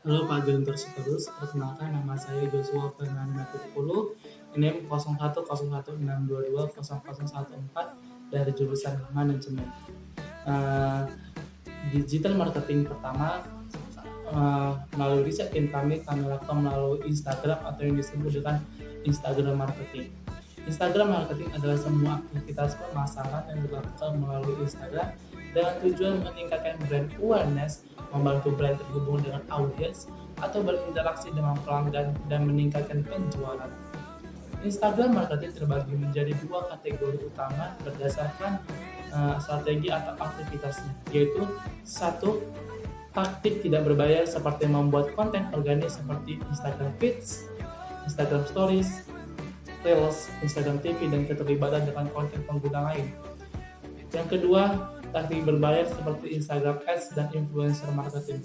Halo Pak Guntur Sitorus, perkenalkan nama saya Joshua Fernanda Pupulu, NIM 010162200014 dari jurusan Manajemen. Eh, Digital marketing pertama melalui riset tim kami lakukan melalui Instagram atau yang disebut dengan Instagram marketing. Instagram marketing adalah semua aktivitas pemasaran yang dilakukan melalui Instagram dengan tujuan meningkatkan brand awareness, membantu brand terhubung dengan audiens, atau berinteraksi dengan pelanggan dan meningkatkan penjualan. Instagram marketing terbagi menjadi dua kategori utama berdasarkan strategi atau aktivitasnya, yaitu satu, taktik tidak berbayar seperti membuat konten organik seperti Instagram Feeds, Instagram Stories, Reels, Instagram TV, dan keterlibatan dengan konten pengguna lain. Yang kedua, taktik berbayar seperti Instagram Ads dan influencer marketing.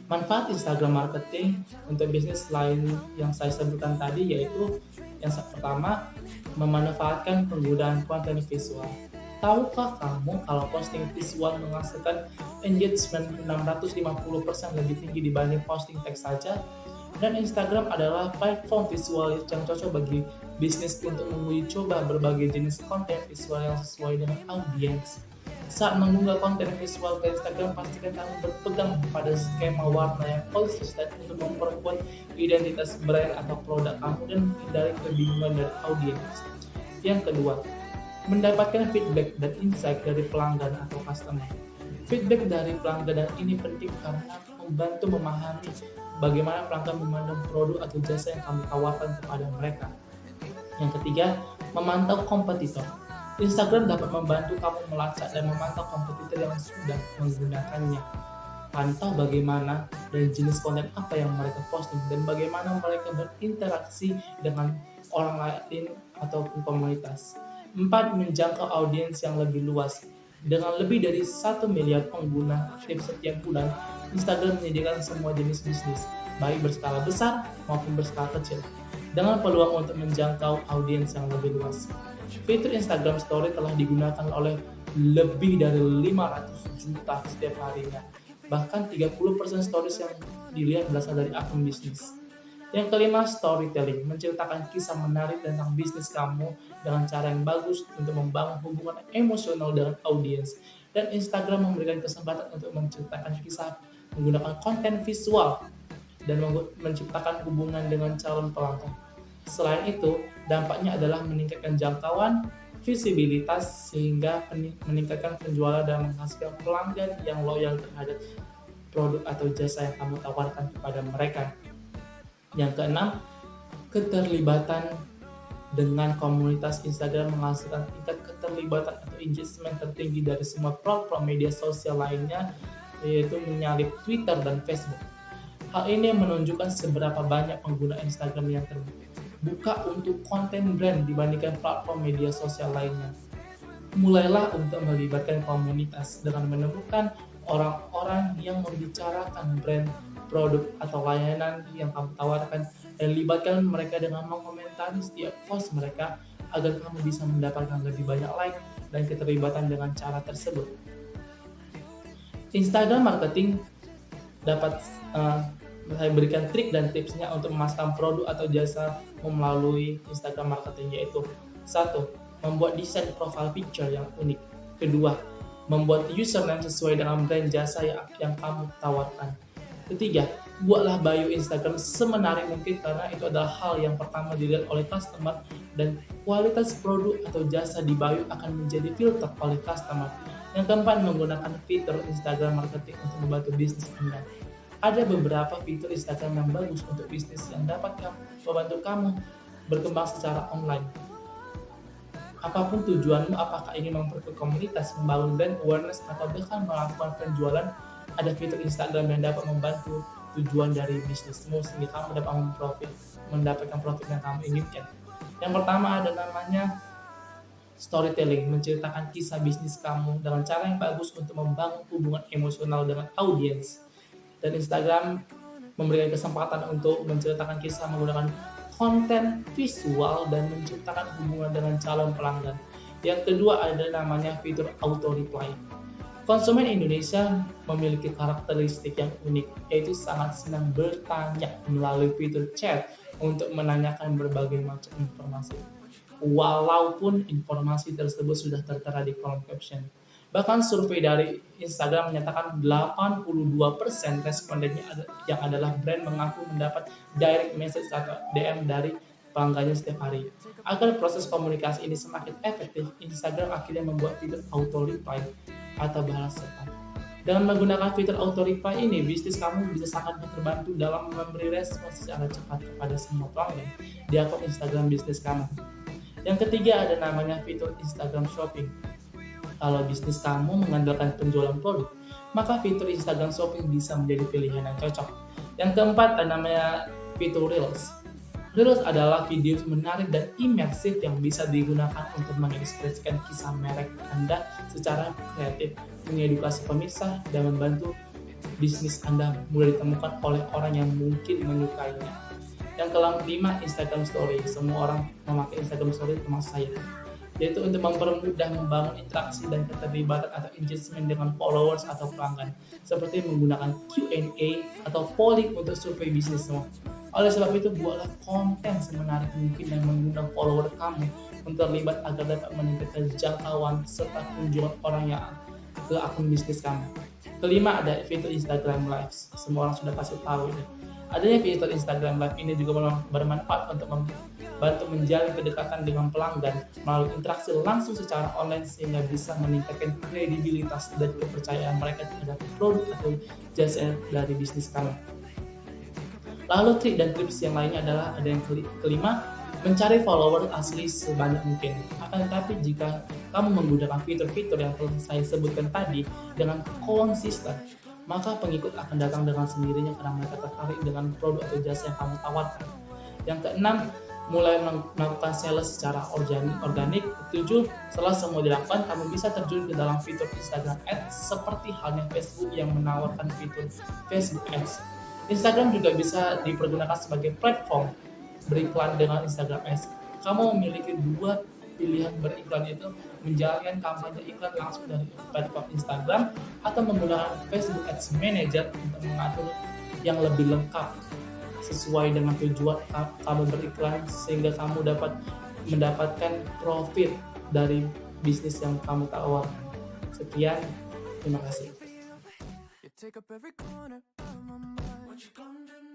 Manfaat Instagram marketing untuk bisnis lain yang saya sebutkan tadi yaitu yang pertama, memanfaatkan penggunaan konten visual. Tahukah kamu kalau posting visual menghasilkan engagement 650% lebih tinggi dibanding posting teks saja? Dan Instagram adalah platform visual yang cocok bagi bisnis untuk menguji coba berbagai jenis konten visual yang sesuai dengan audiens. Saat mengunggah konten visual ke Instagram, pastikan kamu berpegang pada skema warna yang konsisten untuk memperkuat identitas brand atau produk kamu dan menghindari kebingungan dari audiens. Yang kedua, mendapatkan feedback dan insight dari pelanggan atau customer. Feedback dari pelanggan dan ini penting karena membantu memahami bagaimana pelanggan memandang produk atau jasa yang kamu tawarkan kepada mereka. Yang ketiga, memantau kompetitor. Instagram dapat membantu kamu melacak dan memantau kompetitor yang sudah menggunakannya. Pantau bagaimana dan jenis konten apa yang mereka posting dan bagaimana mereka berinteraksi dengan orang lain ataupun komunitas. 4. Menjangkau audiens yang lebih luas. Dengan lebih dari 1 miliar pengguna aktif setiap bulan, Instagram menyediakan semua jenis bisnis, baik berskala besar maupun berskala kecil, dengan peluang untuk menjangkau audiens yang lebih luas. Fitur Instagram Story telah digunakan oleh lebih dari 500 juta setiap harinya. Bahkan 30% stories yang dilihat berasal dari akun bisnis. Yang kelima, storytelling, menceritakan kisah menarik tentang bisnis kamu dengan cara yang bagus untuk membangun hubungan emosional dengan audiens. Dan Instagram memberikan kesempatan untuk menceritakan kisah menggunakan konten visual dan menciptakan hubungan dengan calon pelanggan. Selain itu, dampaknya adalah meningkatkan jangkauan, visibilitas, sehingga meningkatkan penjualan dan menghasilkan pelanggan yang loyal terhadap produk atau jasa yang kamu tawarkan kepada mereka. Yang keenam, keterlibatan dengan komunitas. Instagram menghasilkan tingkat keterlibatan atau engagement tertinggi dari semua platform media sosial lainnya, yaitu menyalip Twitter dan Facebook. Hal ini menunjukkan seberapa banyak pengguna Instagram yang terbuka untuk konten brand dibandingkan platform media sosial lainnya. Mulailah untuk melibatkan komunitas dengan menemukan orang-orang yang membicarakan brand, produk, atau layanan yang kamu tawarkan dan libatkan mereka dengan mengomentari setiap post mereka agar kamu bisa mendapatkan lebih banyak like dan keterlibatan dengan cara tersebut. Instagram marketing dapat saya berikan trik dan tipsnya untuk memasarkan produk atau jasa melalui Instagram marketing, yaitu 1. Membuat desain profile picture yang unik. Kedua, membuat username sesuai dengan brand jasa yang kamu tawarkan. Ketiga, buatlah bio Instagram semenarik mungkin karena itu adalah hal yang pertama dilihat oleh customer dan kualitas produk atau jasa di bio akan menjadi filter oleh customer. Yang keempat, menggunakan fitur Instagram marketing untuk membantu bisnis Anda. Ada beberapa fitur Instagram yang bagus untuk bisnis yang dapat membantu kamu berkembang secara online. Apapun tujuanmu, apakah ingin memperkuat komunitas, membangun brand awareness, atau bahkan melakukan penjualan, ada fitur Instagram yang dapat membantu tujuan dari bisnismu sehingga kamu dapat mendapatkan profit yang kamu inginkan. Yang pertama ada namanya storytelling, menceritakan kisah bisnis kamu dengan cara yang bagus untuk membangun hubungan emosional dengan audiens. Dan Instagram memberikan kesempatan untuk menceritakan kisah menggunakan konten visual dan menciptakan hubungan dengan calon pelanggan. Yang kedua ada namanya fitur auto reply. Konsumen Indonesia memiliki karakteristik yang unik, yaitu sangat senang bertanya melalui fitur chat untuk menanyakan berbagai macam informasi. Walaupun informasi tersebut sudah tertera di kolom caption. Bahkan survei dari Instagram menyatakan 82% respondennya yang adalah brand mengaku mendapat direct message atau DM dari pelanggannya setiap hari. Agar proses komunikasi ini semakin efektif, Instagram akhirnya membuat fitur auto reply atau balas cepat. Dengan menggunakan fitur auto reply ini, bisnis kamu bisa sangat terbantu dalam memberi respons secara cepat kepada semua pelanggan di akun Instagram bisnis kamu. Yang ketiga ada namanya fitur Instagram Shopping. Kalau bisnis kamu mengandalkan penjualan produk, maka fitur Instagram Shopping bisa menjadi pilihan yang cocok. Yang keempat ada namanya fitur Reels. Reels adalah video menarik dan imersif yang bisa digunakan untuk mengekspresikan kisah merek Anda secara kreatif, mengedukasi pemirsa, dan membantu bisnis Anda mudah ditemukan oleh orang yang mungkin menyukainya. Yang kelima, Instagram Story. Semua orang memakai Instagram Story termasuk saya, yaitu untuk mempermudah membangun interaksi dan keterlibatan atau engagement dengan followers atau pelanggan, seperti menggunakan Q&A atau polling untuk survei bisnis semua. Oleh sebab itu, buatlah konten semenarik mungkin dan mengundang follower kamu untuk terlibat agar dapat meningkatkan jangkauan serta kunjungan orang yang ke akun bisnis kamu. Kelima ada fitur Instagram Live. Semua orang sudah pasti tahu ini. Adanya fitur Instagram Live ini juga bermanfaat untuk membantu menjalin kedekatan dengan pelanggan melalui interaksi langsung secara online sehingga bisa meningkatkan kredibilitas dan kepercayaan mereka terhadap produk atau jasa dari bisnis kamu. Lalu trik dan tips yang lainnya adalah ada yang kelima, mencari follower asli sebanyak mungkin. Akan tetapi jika kamu menggunakan fitur-fitur yang telah saya sebutkan tadi dengan konsisten, maka pengikut akan datang dengan sendirinya karena mereka tertarik dengan produk atau jasa yang kamu tawarkan. Yang keenam, mulai melakukan sales secara organik. 7. Setelah semua dilakukan, kamu bisa terjun ke dalam fitur Instagram Ads seperti halnya Facebook yang menawarkan fitur Facebook Ads. Instagram juga bisa dipergunakan sebagai platform beriklan dengan Instagram Ads. Kamu memiliki dua pilihan beriklan, yaitu menjalankan kampanye iklan langsung dari platform Instagram atau menggunakan Facebook Ads Manager untuk mengatur yang lebih lengkap sesuai dengan tujuan kamu beriklan sehingga kamu dapat mendapatkan profit dari bisnis yang kamu tawarkan. Sekian, terima kasih. You take up every corner of my mind. What you gonna do